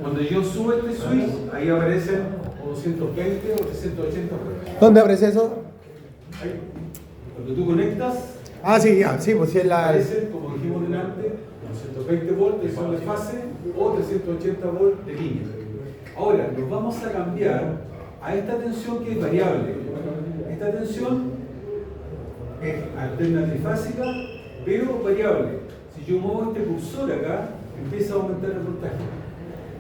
Cuando yo subo este switch, ahí aparecen o 220 o 380 volts. ¿Dónde aparece eso? Ahí. Cuando tú conectas, Ah, sí, ya, sí, pues sí es la. aparecen, como dijimos delante, 220 volts de sol de fase o 380 volts de línea. Ahora, nos vamos a cambiar a esta tensión que es variable. Esta tensión es alterna trifásica, pero variable. Si yo muevo este cursor acá, empieza a aumentar el voltaje.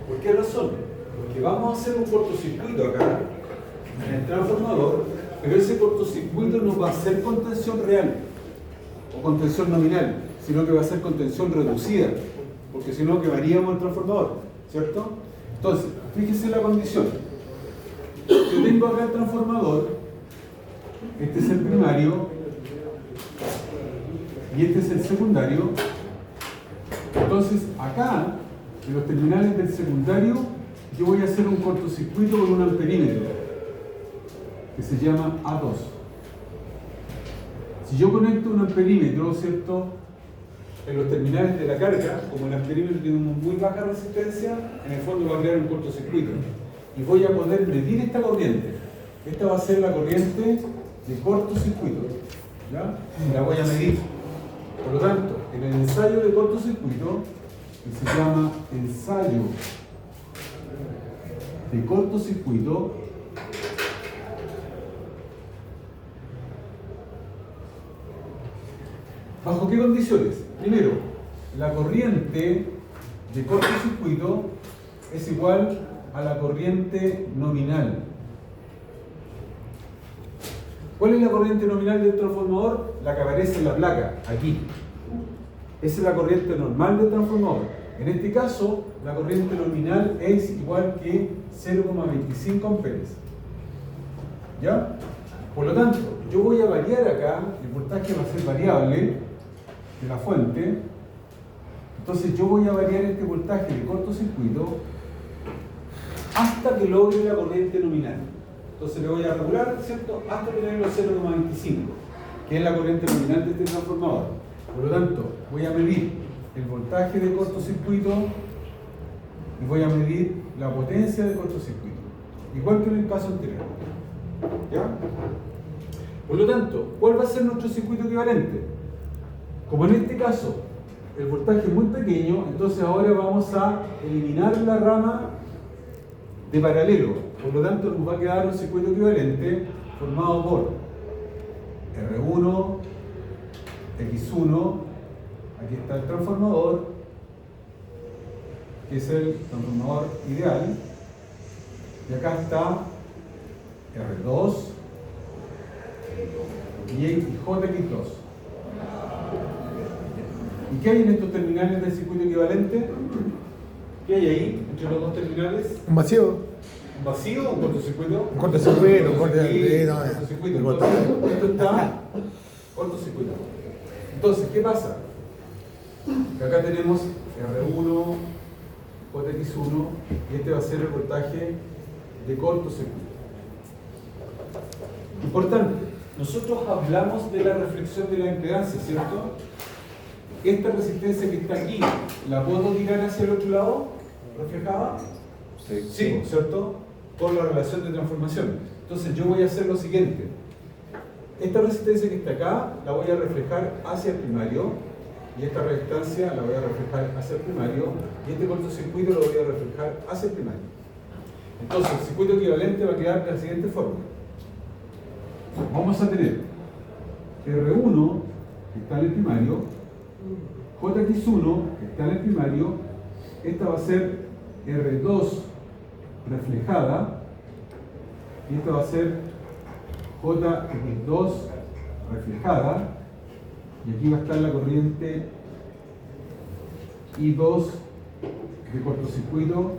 ¿Por qué razón? Porque vamos a hacer un cortocircuito acá en el transformador, pero ese cortocircuito no va a ser con tensión real o con tensión nominal, sino que va a ser con tensión reducida, porque si no quemaríamos el transformador, ¿cierto? Entonces, fíjese la condición. Yo tengo acá el transformador, este es el primario y este es el secundario. Entonces, acá, en los terminales del secundario, yo voy a hacer un cortocircuito con un amperímetro que se llama A2. Si yo conecto un amperímetro, ¿cierto?, en los terminales de la carga, como el amperímetro tiene una muy baja resistencia, en el fondo va a crear un cortocircuito. Y voy a poder medir esta corriente. Esta va a ser la corriente de cortocircuito. ¿Ya? La voy a medir. Por lo tanto, en el ensayo de cortocircuito, que se llama ensayo de cortocircuito, ¿bajo qué condiciones? Primero, la corriente de cortocircuito es igual a la corriente nominal. ¿Cuál es la corriente nominal del transformador? La que aparece en la placa, aquí. Esa es la corriente normal del transformador. En este caso, la corriente nominal es igual que 0,25 amperes. ¿Ya? Por lo tanto, yo voy a variar acá, el voltaje va a ser variable de la fuente. Entonces yo voy a variar este voltaje de cortocircuito hasta que logre la corriente nominal. Entonces le voy a regular, ¿cierto?, hasta tener los 0,25, que es la corriente nominal de este transformador. Por lo tanto, voy a medir el voltaje de cortocircuito y voy a medir la potencia de cortocircuito, igual que en el caso anterior. ¿Ya? Por lo tanto, ¿cuál va a ser nuestro circuito equivalente? Como en este caso el voltaje es muy pequeño, entonces ahora vamos a eliminar la rama de paralelo. Por lo tanto, nos va a quedar un circuito equivalente formado por R1, X1, aquí está el transformador, que es el transformador ideal, y acá está R2 y JX2. ¿Y qué hay en estos terminales del circuito equivalente? ¿Qué hay ahí entre los dos terminales? Un vacío. ¿Un vacío o un cortocircuito? Un cortocircuito, un cortocircuito. Entonces, esto está cortocircuito. Entonces, ¿qué pasa? Que acá tenemos R1, JX1, y este va a ser el voltaje de cortocircuito. Importante, nosotros hablamos de la reflexión de la impedancia, ¿cierto? Esta resistencia que está aquí, ¿la puedo tirar hacia el otro lado? ¿Reflejada? Sí, ¿cierto? Por la relación de transformación. Entonces yo voy a hacer lo siguiente. Esta resistencia que está acá, la voy a reflejar hacia el primario, y esta resistencia la voy a reflejar hacia el primario, y este cortocircuito lo voy a reflejar hacia el primario. Entonces el circuito equivalente va a quedar de la siguiente forma. Vamos a tener R1, que está en el primario, JX1, que está en el primario, esta va a ser R2 reflejada, y esta va a ser JX2 reflejada, y aquí va a estar la corriente I2 de cortocircuito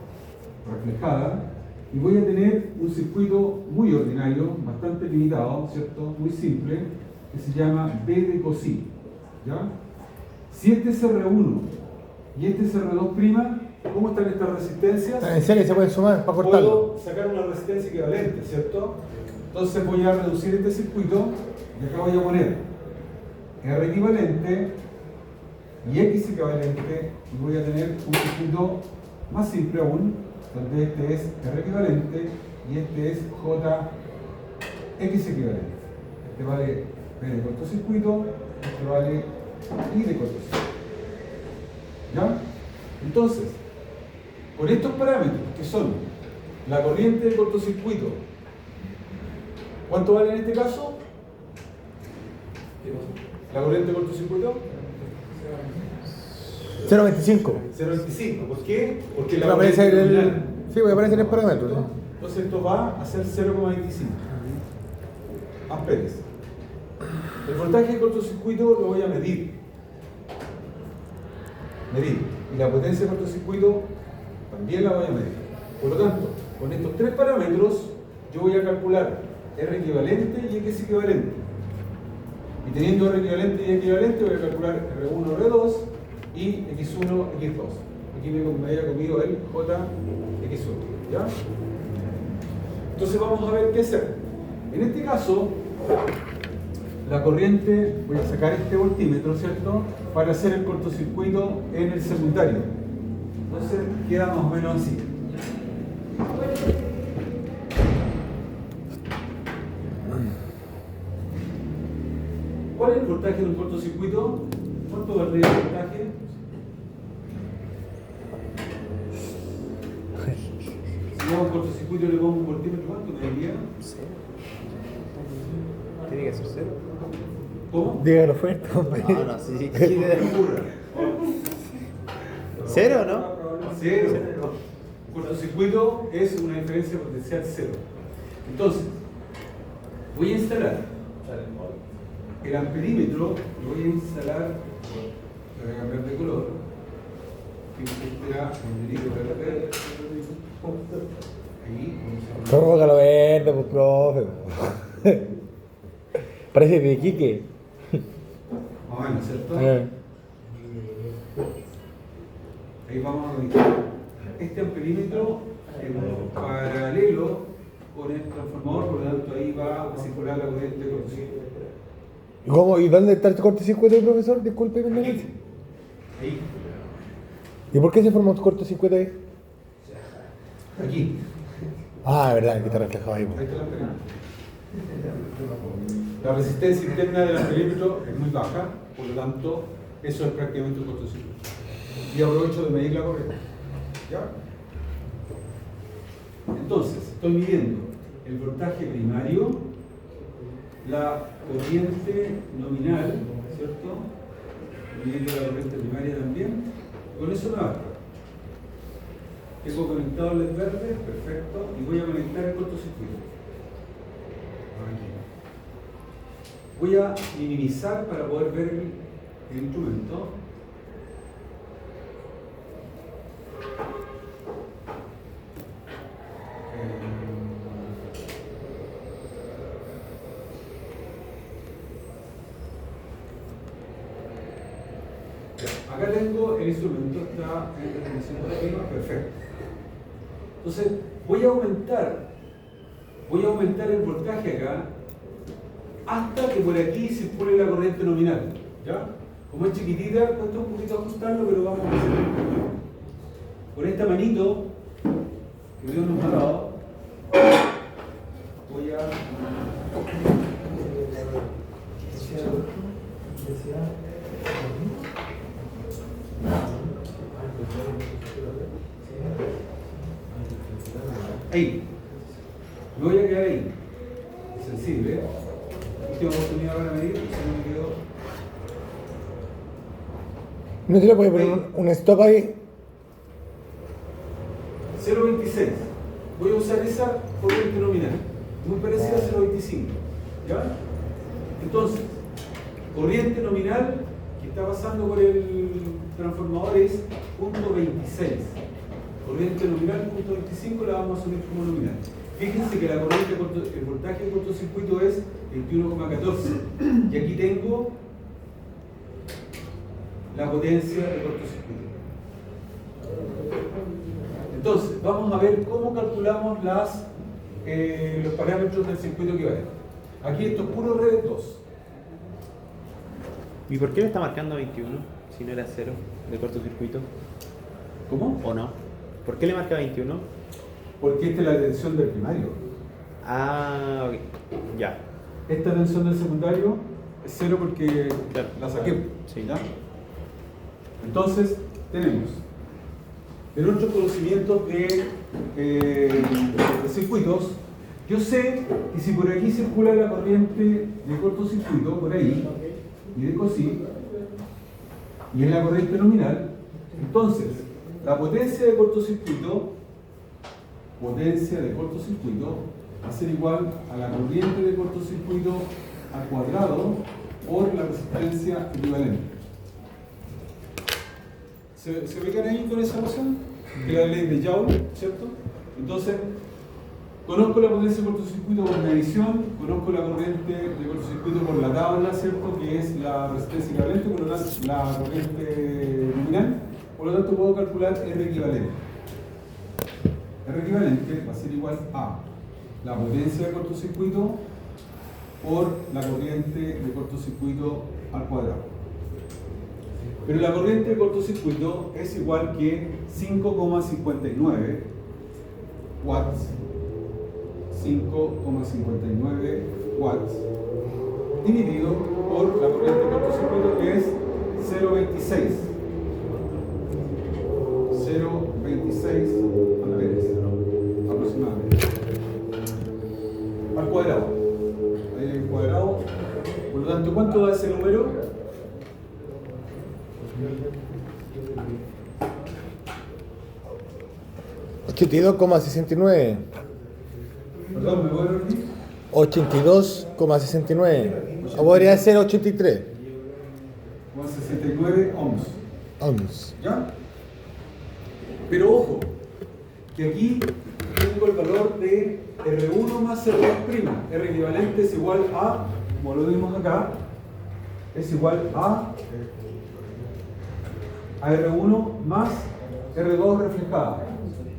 reflejada, y voy a tener un circuito muy ordinario, bastante limitado, ¿cierto?, muy simple, que se llama B de cosí. ¿Ya? Si este es R1 y este es R2', ¿cómo están estas resistencias? En serio, se pueden sumar para cortarlo. Puedo sacar una resistencia equivalente, ¿cierto? Entonces voy a reducir este circuito y acá voy a poner R equivalente y X equivalente, y voy a tener un circuito más simple aún, donde este es R equivalente y este es J X equivalente. Este vale P de cortocircuito, este vale I de cortocircuito. ¿Ya? Entonces, con estos parámetros, que son la corriente de cortocircuito, ¿cuánto vale en este caso? La corriente de cortocircuito 0.25. 0.25. ¿Por qué? Porque la Va a corriente aparecer el. nominal. Sí, voy a aparecer el parámetro. ¿Sí? Entonces esto va a ser 0,25 amperes. El voltaje de cortocircuito lo voy a medir. Y la potencia de cortocircuito también la voy a medir. Por lo tanto, con estos tres parámetros yo voy a calcular R equivalente y X equivalente. Y teniendo R equivalente y equivalente voy a calcular R1, R2 y X1, X2. Aquí me había comido el J, X1. ¿Ya? Entonces vamos a ver qué hacer. En este caso, la corriente, voy a sacar este voltímetro, ¿cierto? Para hacer el cortocircuito en el secundario. Entonces queda más o menos así. ¿Cuál es el voltaje de un cortocircuito? ¿Cuánto valdría el voltaje? Si hago un cortocircuito y le pongo un voltímetro, ¿cuánto me diría? Tiene que ser cero. ¿Cómo? Dígalo fuerte, hombre. No, sí. ¿Cero, no? Cero. Cortocircuito es una diferencia potencial cero. Entonces, voy a instalar el amperímetro, lo voy a instalar, lo voy a cambiar de color. Este era el dedito verde. Ahí, vamos a ¿Cómo que lo vende, pues, profe? Parece de Quique. Más o menos, ¿cierto? Eh. Ahí vamos a ubicar este amperímetro en paralelo con el transformador, por lo tanto ahí va a circular la corriente de cortocircuito. ¿Y cómo? ¿Y dónde está el cortocircuito ahí, profesor? Disculpe, mi Ahí. Ahí. ¿Y por qué se formó un cortocircuito ahí? Aquí. Ah, verdad, que está reflejado ahí. Ahí pues. está el amperímetro. La resistencia interna del amperímetro es muy baja, por lo tanto, eso es prácticamente un cortocircuito. Y aprovecho de medir la corriente. ¿Ya? Entonces, estoy midiendo el voltaje primario, la corriente nominal, ¿cierto? Midiendo la corriente primaria también. Con eso me basta. Tengo conectado el LED verde, perfecto, y voy a conectar el cortocircuito. Aquí. Voy a minimizar para poder ver el instrumento. Acá tengo el instrumento, está en definición continua, perfecto. Entonces, voy a aumentar el voltaje acá hasta que por aquí circule la corriente nominal. ¿Ya? Como es chiquitita, cuesta un poquito ajustarlo, pero vamos a hacerlo. Con esta manito que Dios nos ha dado, voy a... Ahí. Me voy a quedar ahí. Es sensible. Última oportunidad para medir, si no me quedo. ¿No se le puede poner un stop ahí? 0.26. Voy a usar esa corriente nominal. Muy parecida a 0.25. ¿Ya? Entonces, corriente nominal que está pasando por el transformador es 0.26. Corriente nominal 0.25 la vamos a asumir como nominal. Fíjense que la corriente, el voltaje de cortocircuito es 21,14 y aquí tengo la potencia de cortocircuito. Entonces, vamos a ver cómo calculamos los parámetros del circuito equivalente. Aquí esto es puro red 2. ¿Y por qué me está marcando 21 si no era 0 de cortocircuito? ¿Cómo? ¿O no? ¿Por qué le marca 21? Porque esta es la tensión del primario. Ah, ok. Ya. Esta tensión del secundario es 0 porque Claro. la saqué. Sí. ¿Ya? Entonces, tenemos de nuestros conocimientos de circuitos. Yo sé que si por aquí circula la corriente de cortocircuito, por ahí, y de COSI, y es la corriente nominal, entonces la potencia de cortocircuito va a ser igual a la corriente de cortocircuito al cuadrado por la resistencia equivalente. ¿Se ubican ahí con esa noción? Que es la ley de Joule, ¿cierto? Entonces, conozco la potencia de cortocircuito por medición, conozco la corriente de cortocircuito por la tabla, ¿cierto? Que es la resistencia equivalente, por lo tanto, la corriente nominal, por lo tanto puedo calcular R equivalente. R equivalente va a ser igual a la potencia de cortocircuito por la corriente de cortocircuito al cuadrado. Pero la corriente de cortocircuito es igual que 5,59 watts, 5,59 watts, dividido por la corriente de cortocircuito que es 0,26 amperes aproximadamente al cuadrado. Ahí hay un cuadrado. Por lo tanto, ¿cuánto da ese número? $82,69. Perdón, ¿me puedo repetir? 82,69. O podría ser 83. 69 ohms. Ohms. ¿Ya? Pero ojo, que aquí tengo el valor de R1 más R2'. R equivalente es igual a, como lo vimos acá, es igual a R1 más R2 reflejada.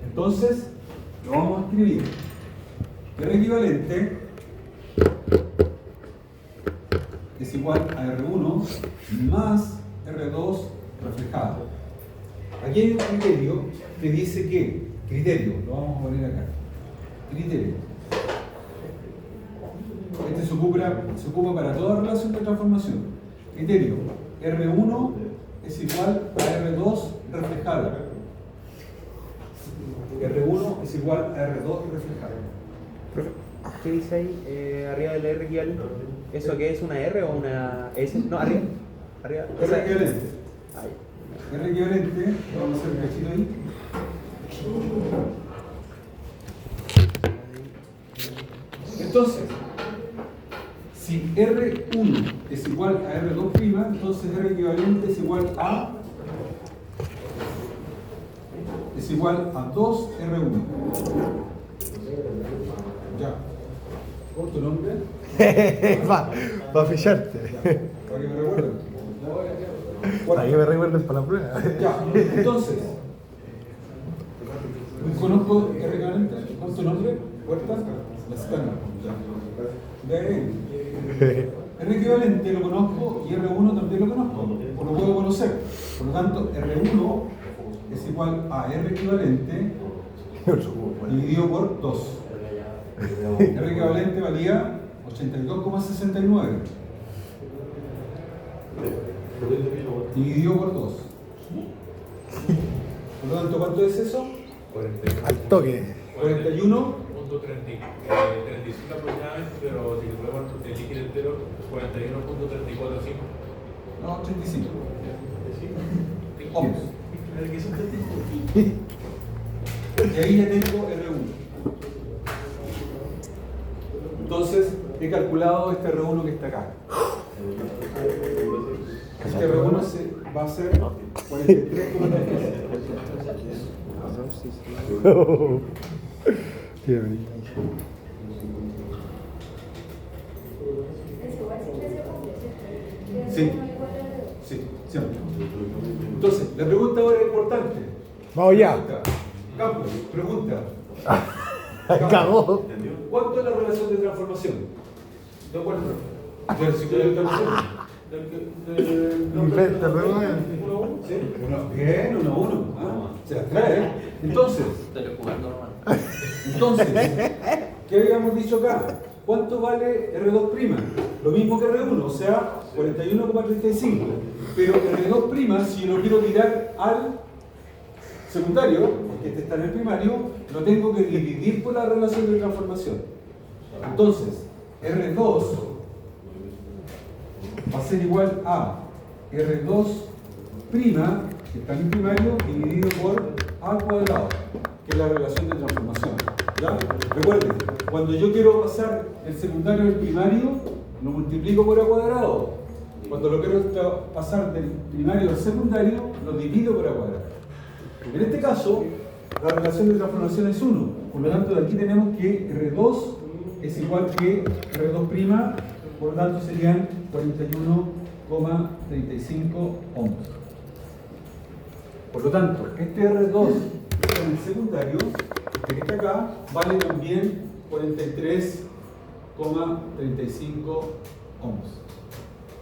Entonces, lo vamos a escribir. R equivalente es igual a R1 más R2 reflejada. Aquí hay un criterio que dice que, lo vamos a poner acá, criterio. Este se ocupa para toda relación de transformación. Criterio, R1 es igual a R2 reflejada. R1 es igual a R2 reflejada. Profe, ¿qué dice ahí arriba del R equivalente? ¿Eso qué es? ¿Una R o una S? No, arriba. R equivalente. Ahí. R equivalente, vamos a hacer un cachito ahí. Entonces, si R1 es igual a R2', entonces R equivalente es igual a 2R1. Ya. ¿Con tu nombre? Para ficharte. Para que me recuerden. Para que me recuerden para la prueba. Ya, entonces, conozco R equivalente. ¿Con tu nombre? ¿Puerta? La escala. Ya. De ahí. R equivalente lo conozco y R1 también lo conozco, o lo puedo conocer. Por lo tanto, R1 es igual a R equivalente dividido por 2. R equivalente valía 82,69 dividido por 2. Por lo tanto, ¿cuánto es eso? Al toque. 41. 35 aproximadamente, pero si le ponemos el líquido entero, 41.345. No, 35. Ohms. Y ahí ya tengo R1. Entonces, he calculado este R1 que está acá. Este R1 va a ser 43,3. Qué bonito. Sí, sí, siempre. Entonces, la pregunta ahora es importante. Vamos ya. Pregunta. Campos, pregunta. Cagó. ¿Cuánto es la relación de transformación? ¿De acuerdo? Del ciclo de transformación. Inventa, pero Sí, bien, 1-1. Se las trae. Entonces, ¿qué habíamos dicho acá? ¿Cuánto vale R2'? Lo mismo que R1, o sea, 41,35. Pero R2', si yo lo quiero tirar al secundario, porque este está en el primario, lo tengo que dividir por la relación de transformación. Entonces, R2 va a ser igual a R2', que está en el primario, dividido por A cuadrado, que es la relación de transformación. ¿Ya? Recuerden, cuando yo quiero pasar el secundario al primario, lo multiplico por A cuadrado. Cuando lo quiero pasar del primario al secundario, lo divido por A cuadrado. En este caso, la relación de transformación es 1. Por lo tanto, de aquí tenemos que R2 es igual que R2', por lo tanto serían 41,35 ohms. Por lo tanto, este R2 que está en el secundario, este que está acá, vale también 43,35 ohms.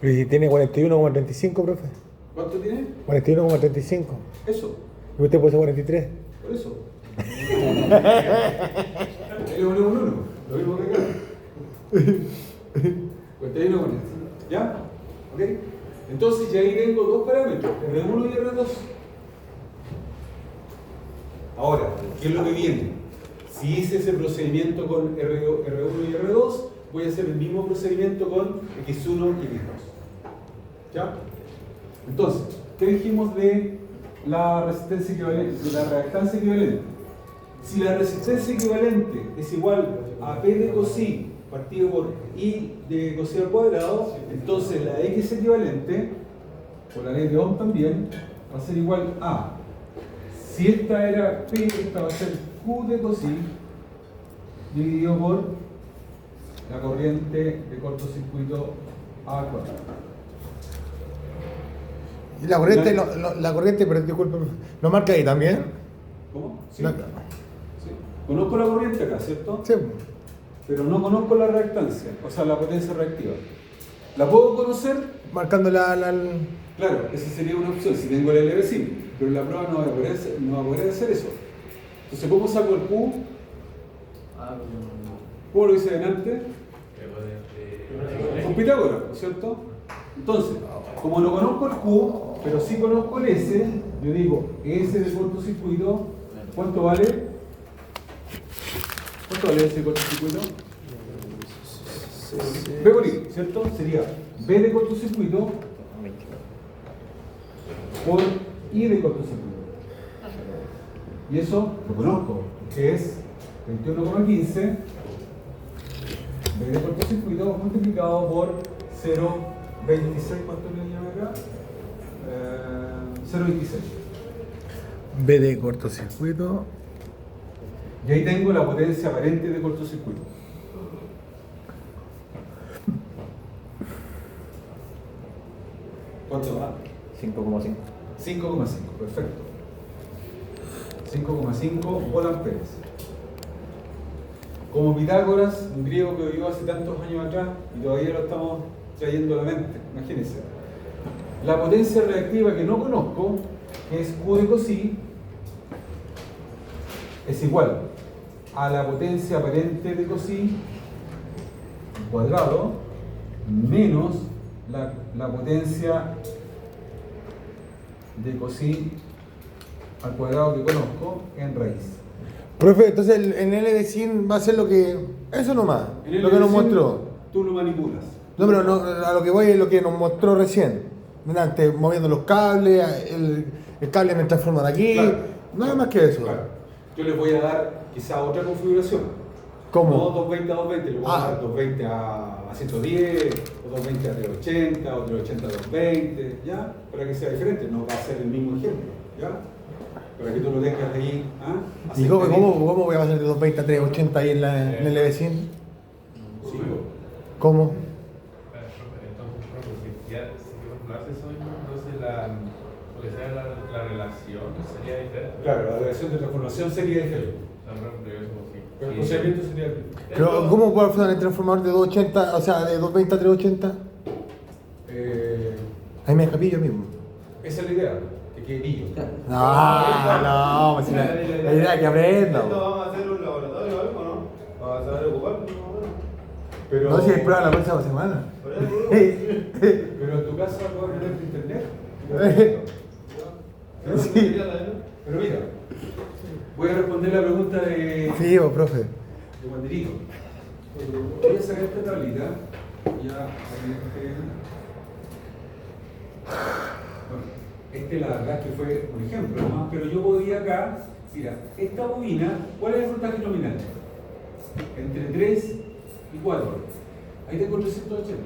Y tiene 41,35, profe. ¿Cuánto tiene? 41,35. Eso, Y usted puso 43. por eso. Ahí le ponemos un 1, lo mismo que acá. 41,45. ¿Ya? ¿Ok? Entonces ya ahí tengo dos parámetros, R1 y R2. Ahora, ¿qué es lo que viene? Si hice ese procedimiento con R1 y R2, voy a hacer el mismo procedimiento con X1 y X2. ¿Ya? Entonces, ¿qué dijimos de la resistencia equivalente, de la reactancia equivalente? Si la resistencia equivalente es igual a P de cosI partido por I de cosI al cuadrado, entonces la X equivalente, por la ley de Ohm también, va a ser igual a, si esta era P, esta va a ser Q de cosI dividido por la corriente de cortocircuito A cuadrado. Y la corriente, la corriente, pero disculpe, ¿lo marca ahí también? ¿Cómo? Sí. No. Sí. Conozco la corriente acá, ¿cierto? Sí. Pero no conozco la reactancia, o sea, la potencia reactiva. ¿La puedo conocer? Marcando Claro, esa sería una opción si tengo el LV5, pero en la prueba no va a poder hacer eso. Entonces, ¿cómo saco el Q? ¿Cómo lo hice delante? Con Pitágoras, ¿no es cierto? Entonces, como no conozco el Q, pero sí conozco el S, yo digo, S de cortocircuito, ¿cuánto vale? ¿Cuánto vale ese cortocircuito? B por I, ¿cierto? Sería B de cortocircuito por I de cortocircuito. Y eso lo conozco, que es 21,15 B de cortocircuito multiplicado por 0,26, ¿cuánto le llama acá? 0,26. B de cortocircuito. Y ahí tengo la potencia aparente de cortocircuito. ¿Cuánto va? 5,5. 5,5, perfecto. 5,5 volamperes. Como Pitágoras, un griego que vivió hace tantos años atrás y todavía lo estamos trayendo a la mente, imagínense. La potencia reactiva que no conozco, que es Q de cosI, es igual a la potencia aparente de cosI cuadrado menos la potencia de cosI al cuadrado que conozco en raíz. Profe, entonces en L de 100 va a ser lo que. Eso nomás, En el lo que nos LV100 mostró. Tú lo manipulas. No, pero no, a lo que voy es lo que nos mostró recién. Delante, moviendo los cables, el cable me transforma de aquí. Claro. Nada más que eso. Claro. Yo les voy a dar quizá otra configuración. ¿Cómo? No 220 a 220, le voy a dar 220 a 110, o 220 a 380, o 380 a 220, ¿ya? Para que sea diferente, no va a ser el mismo ejemplo, ¿ya? Para que tú lo tengas ahí. ¿Ah? ¿Y cómo voy a pasar de 220 a 380 ahí en el LV100? Sí. ¿Cómo? Entonces, ya, si no haces eso, entonces lo que sea la relación sería diferente. Claro, la relación de transformación sería diferente. Pero el procedimiento sería el mismo. Pero, ¿cómo puedo hacer el transformador de 280, o sea, de 220 a 380? Ahí me escapé yo mismo. Esa es la idea, que quede pillo. No, pues la idea es que aprenda. ¿Esto vamos a hacer un laboratorio o algo, no? ¿Vamos a saber ocupar? Pero, No, si hay prueba la próxima semana. pero en tu casa puedo aprender por internet. Sí. Pero mira, voy a responder la pregunta de Sí, vos, profe. Wanderito. Voy a sacar esta tablita. Ya, bueno, este la verdad que fue un ejemplo nomás, pero yo podía acá, mira, esta bobina, ¿cuál es el voltaje nominal? Entre 3 y 4. Ahí tengo 380.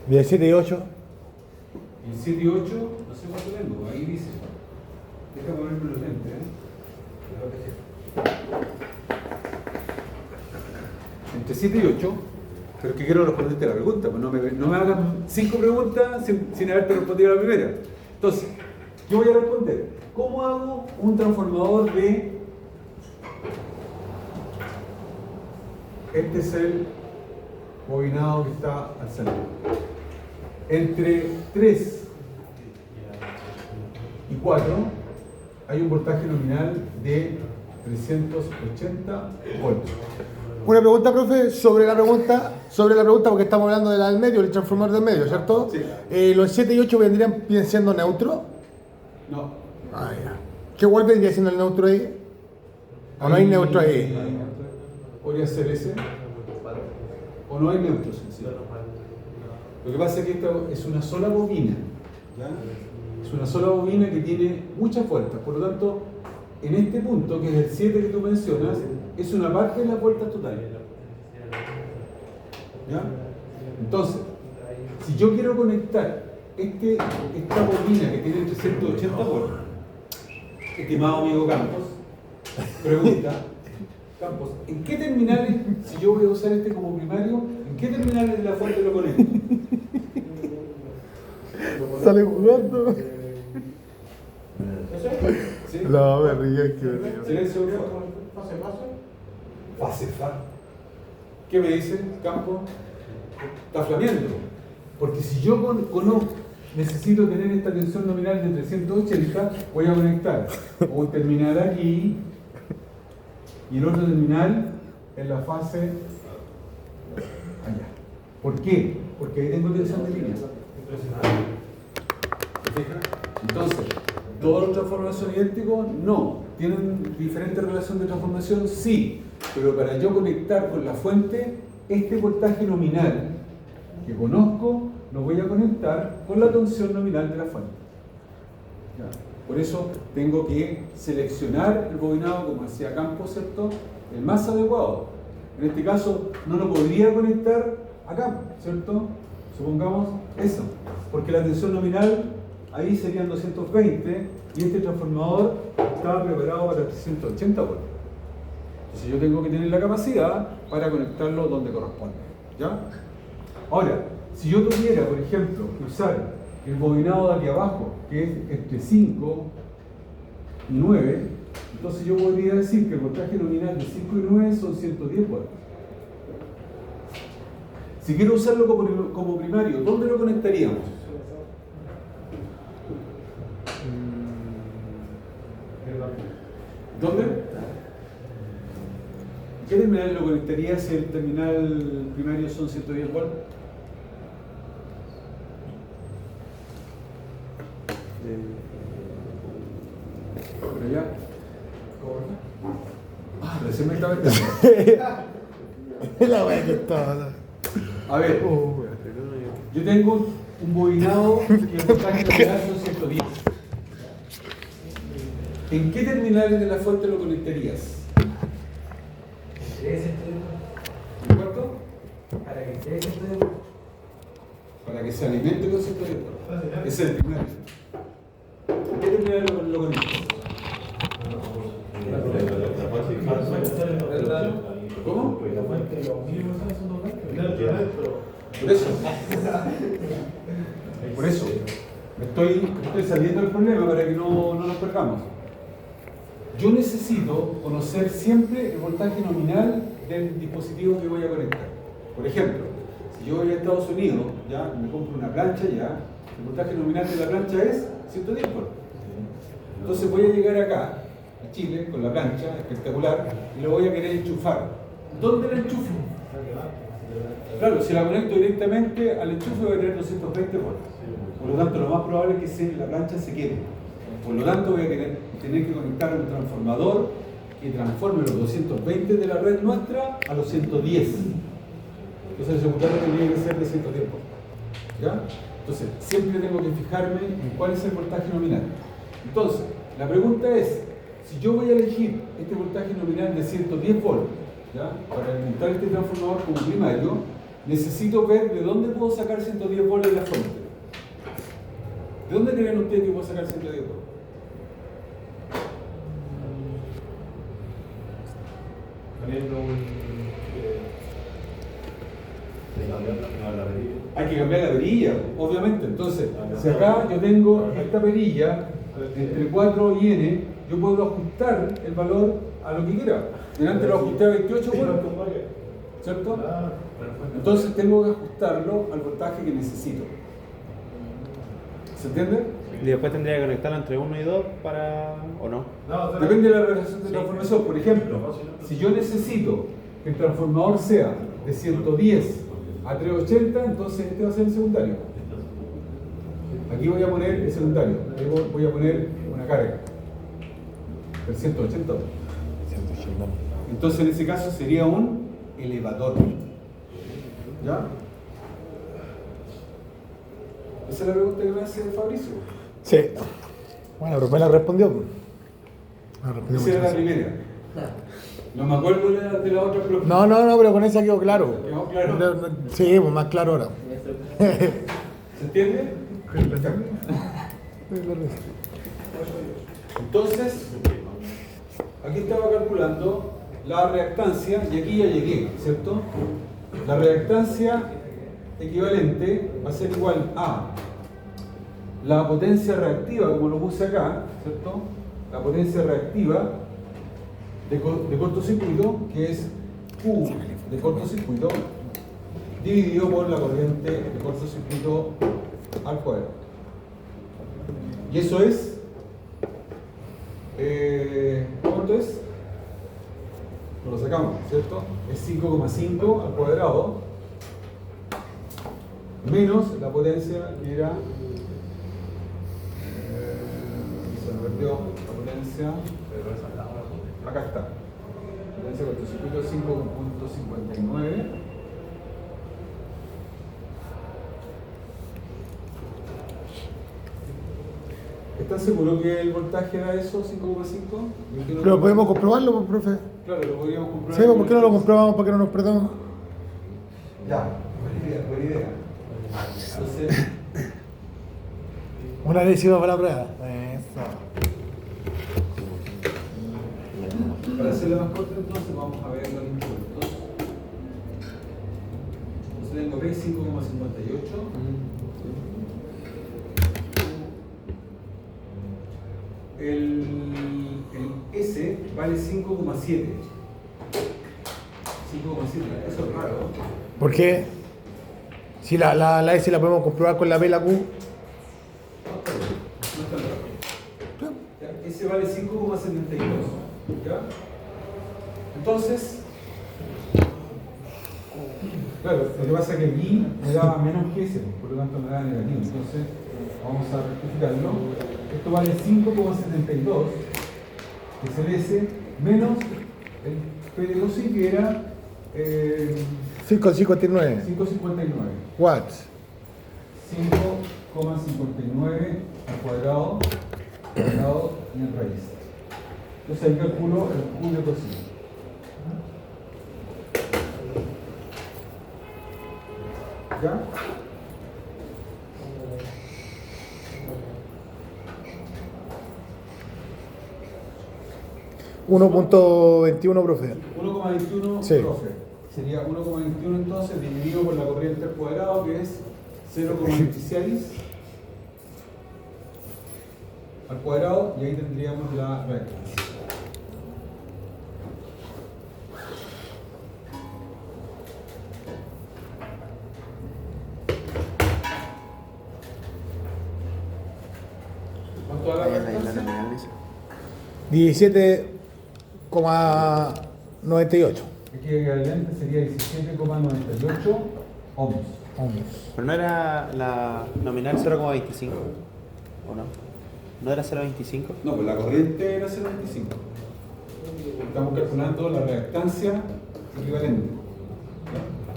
De 7 y 8. Y el 7 y 8, no sé cuánto tengo, ahí dice. Déjame ponerme los lentes, Entre 7 y 8, pero que quiero responderte la pregunta, pues no me hagan 5 preguntas sin haberte respondido la primera. Entonces, yo voy a responder, ¿cómo hago un transformador de... Este es el bobinado que está al salir. Entre 3 y 4 hay un voltaje nominal de 380 voltios. Una pregunta, profe, sobre la pregunta, porque estamos hablando de la del medio, el transformador del medio, ¿cierto? Sí. Los 7 y 8 vendrían siendo neutros. No. Ah, ya. ¿Qué igual vendría siendo el neutro ahí? ¿O no hay neutro ahí? Podría ser ese. O no hay neutros en sí. Lo que pasa es que esta es una sola bobina. ¿Ya? Es una sola bobina que tiene muchas vueltas. Por lo tanto, en este punto, que es el 7 que tú mencionas, es una parte de las vueltas totales. ¿Ya? Entonces, si yo quiero conectar esta bobina que tiene 380 voltios, estimado amigo Campos, pregunta, Campos, ¿en qué terminales, si yo voy a usar este como primario, en qué terminales de la fuente lo conecto? Sale jugando. ¿Sí? No, me río, es que me río. Silencio, por favor. Fase. ¿Qué me dice Campos? Está flameando. Porque si yo necesito tener esta tensión nominal de 380, voy a conectar un terminal aquí y el otro terminal en la fase allá. ¿Por qué? Porque ahí tengo tensión de línea. ¿Se fija? Entonces, ¿todos los transformadores son idénticos? No. ¿Tienen diferente relación de transformación? Sí. Pero para yo conectar con la fuente, este voltaje nominal que conozco, lo voy a conectar con la tensión nominal de la fuente. ¿Ya? Por eso tengo que seleccionar el bobinado, como decía Campos, ¿cierto? El más adecuado. En este caso, no lo podría conectar acá, ¿cierto? Supongamos eso. Porque la tensión nominal ahí serían 220 y este transformador estaba preparado para 380 voltios. Entonces yo tengo que tener la capacidad para conectarlo donde corresponde. ¿Ya? Ahora, si yo tuviera, por ejemplo, que usar el bobinado de aquí abajo, que es entre 5 y 9, entonces yo podría decir que el voltaje nominal de 5 y 9 son 110 voltios. Si quiero usarlo como primario, ¿dónde lo conectaríamos? ¿Dónde? ¿Qué terminal lo conectaría si el terminal primario son 110 volts? ¿Por allá? Ah, recién me estaba entrando. La wea que estaba. A ver, yo tengo un bobinado y el voltaje nominal son 110. ¿En qué terminales de la fuente lo conectarías? ¿En cuánto? Para que se alimente con 110 volts. Ese es el primario. ¿En qué terminal lo conectas? ¿Cómo? Por eso. Estoy saliendo del problema para que no nos perdamos. Yo necesito conocer siempre el voltaje nominal del dispositivo que voy a conectar. Por ejemplo, Si yo voy a Estados Unidos, ya, me compro una plancha ya, el voltaje nominal de la plancha es 110 volts. Entonces voy a llegar acá, a Chile, con la plancha, espectacular, y lo voy a querer enchufar. ¿Dónde la enchufo? Claro, si la conecto directamente al enchufe voy a tener 220 volts. Por lo tanto, lo más probable es que la plancha se quede. Por lo tanto, voy a tener que conectar un transformador que transforme los 220 de la red nuestra a los 110. Entonces el secundario tendría que ser de 110 volts. ¿Ya? Entonces, siempre tengo que fijarme en cuál es el voltaje nominal. Entonces, la pregunta es, si yo voy a elegir este voltaje nominal de 110 volts, ¿ya? Para alimentar este transformador como primario, necesito ver de dónde puedo sacar 110 volts de la fuente. ¿De dónde creen ustedes que puedo sacar 110 volts? Teniendo Hay que cambiar la perilla, obviamente. Entonces, si acá yo tengo esta perilla entre 4 y n, yo puedo ajustar el valor a lo que quiera. Delante lo ajusté a 28 volts, ¿cierto? Entonces tengo que ajustarlo al voltaje que necesito. ¿Se entiende? Y después tendría que conectarlo entre 1 y 2 para... ¿o no? Depende de la relación de transformación. Por ejemplo, si yo necesito que el transformador sea de 110 a 380, entonces este va a ser el secundario. Aquí voy a poner el secundario. Ahí voy a poner una carga. El 180. Entonces en ese caso sería un elevador. ¿Ya? Esa es la pregunta que me hace Fabricio. Sí. Bueno, pero me la respondió. Me la respondió Esa era la mucho. primera. No me acuerdo de la otra pregunta. No, pero con esa quedó claro. ¿Quedó claro? Sí, pues más claro ahora. ¿Se entiende? Entonces, aquí estaba calculando la reactancia y aquí ya llegué, ¿cierto? La reactancia equivalente va a ser igual a la potencia reactiva, como lo puse acá, ¿cierto? La potencia reactiva de cortocircuito, que es Q de cortocircuito, dividido por la corriente de cortocircuito al cuadrado. Y eso es, ¿cuánto es? Lo sacamos, ¿cierto? Es 5,5 al cuadrado menos la potencia que era, se me perdió la potencia, acá está, la potencia de cortocircuito 5,59. ¿Estás seguro que el voltaje era eso, 5,5? Pero podemos comprobarlo, pues, profe. Claro, lo podríamos comprobar. Sí, pues, ¿por qué no lo comprobamos para que no nos perdamos? Ya, buena idea. Entonces, Una décima para la prueba. Eso. para hacerla más corta, entonces vamos a ver los impuestos. Entonces tengo B 5,58. El S vale 5,7. 5,7, eso es raro. ¿Por qué? Si la S la podemos comprobar con la B y la Q. No está raro. Ya, ese vale 5,72. ¿Ya? Entonces, claro, lo que pasa es que aquí me daba menos que ese, por lo tanto me daba negativo. Entonces, vamos a rectificarlo. Esto vale 5,72, que es el S, menos el P de cosí, que era 5,59 5,59. watts. 5,59 al cuadrado y en raíz. Entonces ahí calculo el Q de cosí. ¿Ya? $1.21, profe. 1,21, Sí. profe. Sería 1,21 entonces dividido por la corriente al cuadrado, que es 0,26 al cuadrado, y ahí tendríamos la reactancia. 17,98 Equivalente sería 17,98 ohms. ohmios. Pero no era la nominal 0,25, ¿o no? ¿No era 0,25? No, pues la corriente era 0,25. Estamos calculando la reactancia equivalente.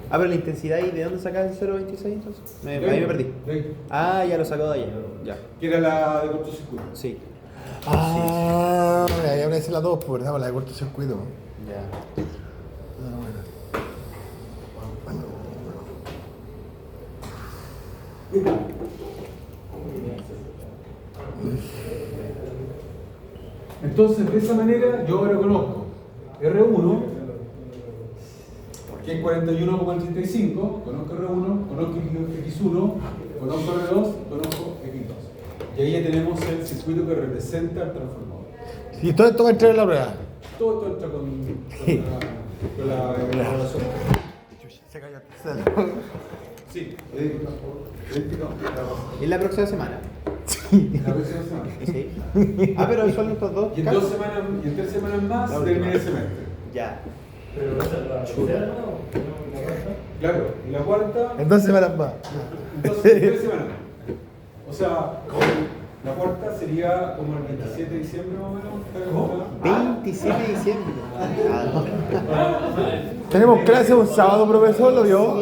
Ah, pero la intensidad, ¿y de dónde sacas el 0,26 entonces? Ahí me perdí. De ahí. Ah, ya lo sacó de allá. Ya, Que era la de cortocircuito. sí. Ah, ahí aparece la 2, pues, ¿verdad? La de cortocircuito. Ya. Entonces, de esa manera, yo ahora conozco R1, que es 41,35, conozco R1, conozco X1, conozco R2, conozco X2. Y ahí ya tenemos el circuito que representa el transformador. Y todo esto va a entrar en la prueba. Todo esto entra con la evaluación. Se cayó. Sí, ¿Es la próxima semana? la próxima semana. Sí. Ah, pero son estos dos. Y en 2 semanas, y en 3 semanas más La termina última. el semestre. Ya. Claro, y la cuarta, En 2 semanas más. entonces 3 semanas. O sea, la cuarta sería como el 27 de diciembre más o menos. 27 de diciembre. Ah, no. Tenemos clase un sábado, profesor, ¿lo vio?